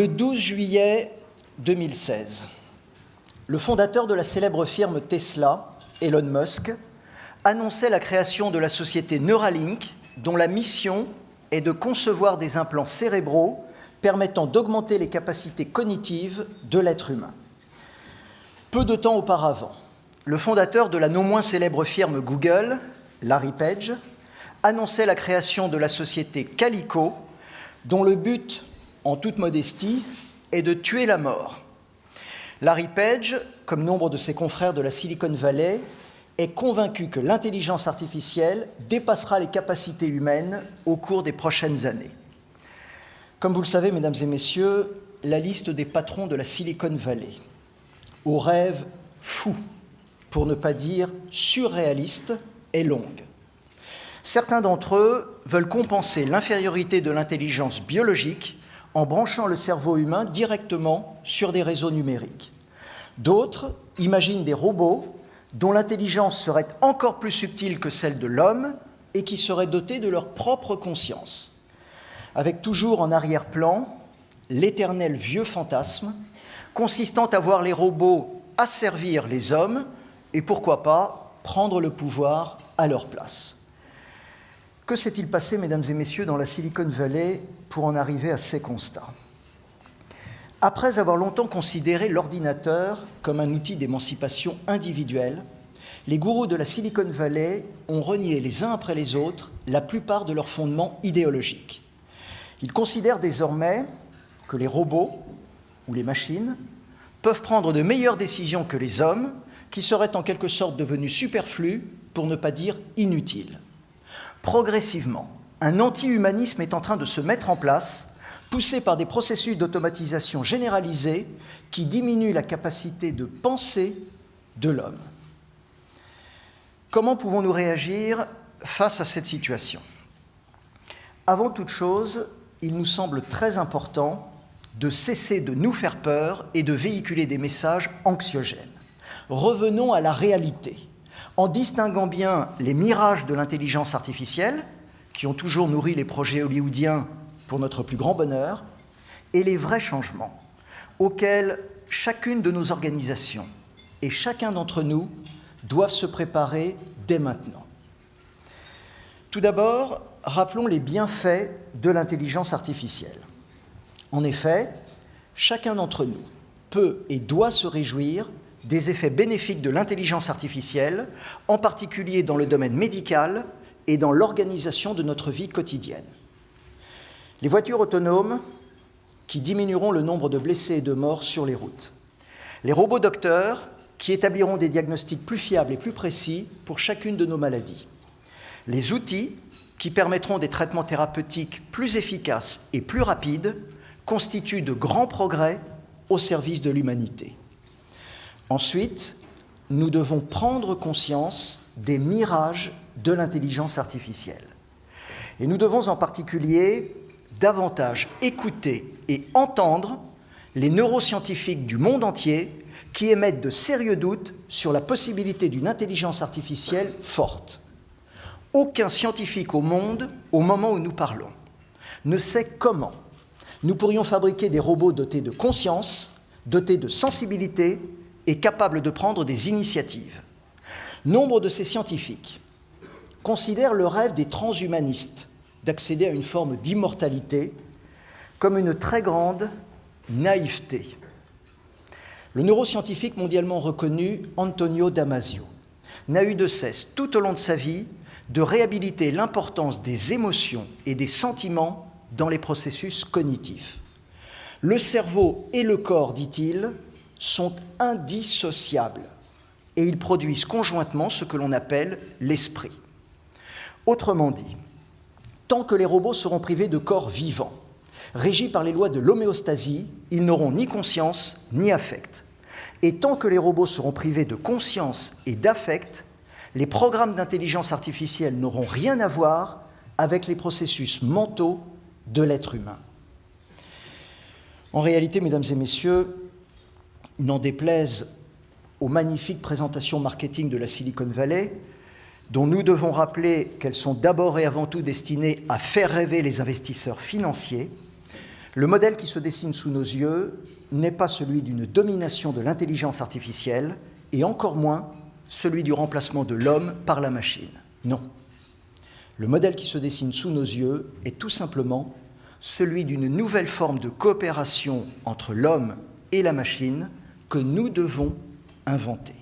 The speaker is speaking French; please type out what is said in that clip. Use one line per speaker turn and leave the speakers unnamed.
Le 12 juillet 2016, le fondateur de la célèbre firme Tesla, Elon Musk, annonçait la création de la société Neuralink, dont la mission est de concevoir des implants cérébraux permettant d'augmenter les capacités cognitives de l'être humain. Peu de temps auparavant, le fondateur de la non moins célèbre firme Google, Larry Page, annonçait la création de la société Calico, dont le but, en toute modestie, est de tuer la mort. Larry Page, comme nombre de ses confrères de la Silicon Valley, est convaincu que l'intelligence artificielle dépassera les capacités humaines au cours des prochaines années. Comme vous le savez, mesdames et messieurs, la liste des patrons de la Silicon Valley, aux rêves fous, pour ne pas dire surréalistes, est longue. Certains d'entre eux veulent compenser l'infériorité de l'intelligence biologique en branchant le cerveau humain directement sur des réseaux numériques. D'autres imaginent des robots dont l'intelligence serait encore plus subtile que celle de l'homme et qui seraient dotés de leur propre conscience, avec toujours en arrière-plan l'éternel vieux fantasme consistant à voir les robots asservir les hommes et, pourquoi pas, prendre le pouvoir à leur place. Que s'est-il passé, mesdames et messieurs, dans la Silicon Valley pour en arriver à ces constats ? Après avoir longtemps considéré l'ordinateur comme un outil d'émancipation individuelle, les gourous de la Silicon Valley ont renié les uns après les autres la plupart de leurs fondements idéologiques. Ils considèrent désormais que les robots ou les machines peuvent prendre de meilleures décisions que les hommes, qui seraient en quelque sorte devenus superflus, pour ne pas dire inutiles. Progressivement, un anti-humanisme est en train de se mettre en place, poussé par des processus d'automatisation généralisés qui diminuent la capacité de penser de l'homme. Comment pouvons-nous réagir face à cette situation ? Avant toute chose, il nous semble très important de cesser de nous faire peur et de véhiculer des messages anxiogènes. Revenons à la réalité, en distinguant bien les mirages de l'intelligence artificielle, qui ont toujours nourri les projets hollywoodiens pour notre plus grand bonheur, et les vrais changements, auxquels chacune de nos organisations et chacun d'entre nous doivent se préparer dès maintenant. Tout d'abord, rappelons les bienfaits de l'intelligence artificielle. En effet, chacun d'entre nous peut et doit se réjouir des effets bénéfiques de l'intelligence artificielle, en particulier dans le domaine médical et dans l'organisation de notre vie quotidienne. Les voitures autonomes qui diminueront le nombre de blessés et de morts sur les routes. Les robots docteurs qui établiront des diagnostics plus fiables et plus précis pour chacune de nos maladies. Les outils qui permettront des traitements thérapeutiques plus efficaces et plus rapides constituent de grands progrès au service de l'humanité. Ensuite, nous devons prendre conscience des mirages de l'intelligence artificielle. Et nous devons en particulier davantage écouter et entendre les neuroscientifiques du monde entier qui émettent de sérieux doutes sur la possibilité d'une intelligence artificielle forte. Aucun scientifique au monde, au moment où nous parlons, ne sait comment nous pourrions fabriquer des robots dotés de conscience, dotés de sensibilité et capables de prendre des initiatives. Nombre de ces scientifiques considèrent le rêve des transhumanistes d'accéder à une forme d'immortalité comme une très grande naïveté. Le neuroscientifique mondialement reconnu Antonio Damasio n'a eu de cesse, tout au long de sa vie, de réhabiliter l'importance des émotions et des sentiments dans les processus cognitifs. Le cerveau et le corps, dit-il, sont indissociables et ils produisent conjointement ce que l'on appelle l'esprit. Autrement dit, tant que les robots seront privés de corps vivants, régis par les lois de l'homéostasie, ils n'auront ni conscience ni affect. Et tant que les robots seront privés de conscience et d'affect, les programmes d'intelligence artificielle n'auront rien à voir avec les processus mentaux de l'être humain. En réalité, mesdames et messieurs, n'en déplaise aux magnifiques présentations marketing de la Silicon Valley, dont nous devons rappeler qu'elles sont d'abord et avant tout destinées à faire rêver les investisseurs financiers, Le modèle qui se dessine sous nos yeux n'est pas celui d'une domination de l'intelligence artificielle, et encore moins celui du remplacement de l'homme par la machine. Non. Le modèle qui se dessine sous nos yeux est tout simplement celui d'une nouvelle forme de coopération entre l'homme et la machine que nous devons inventer.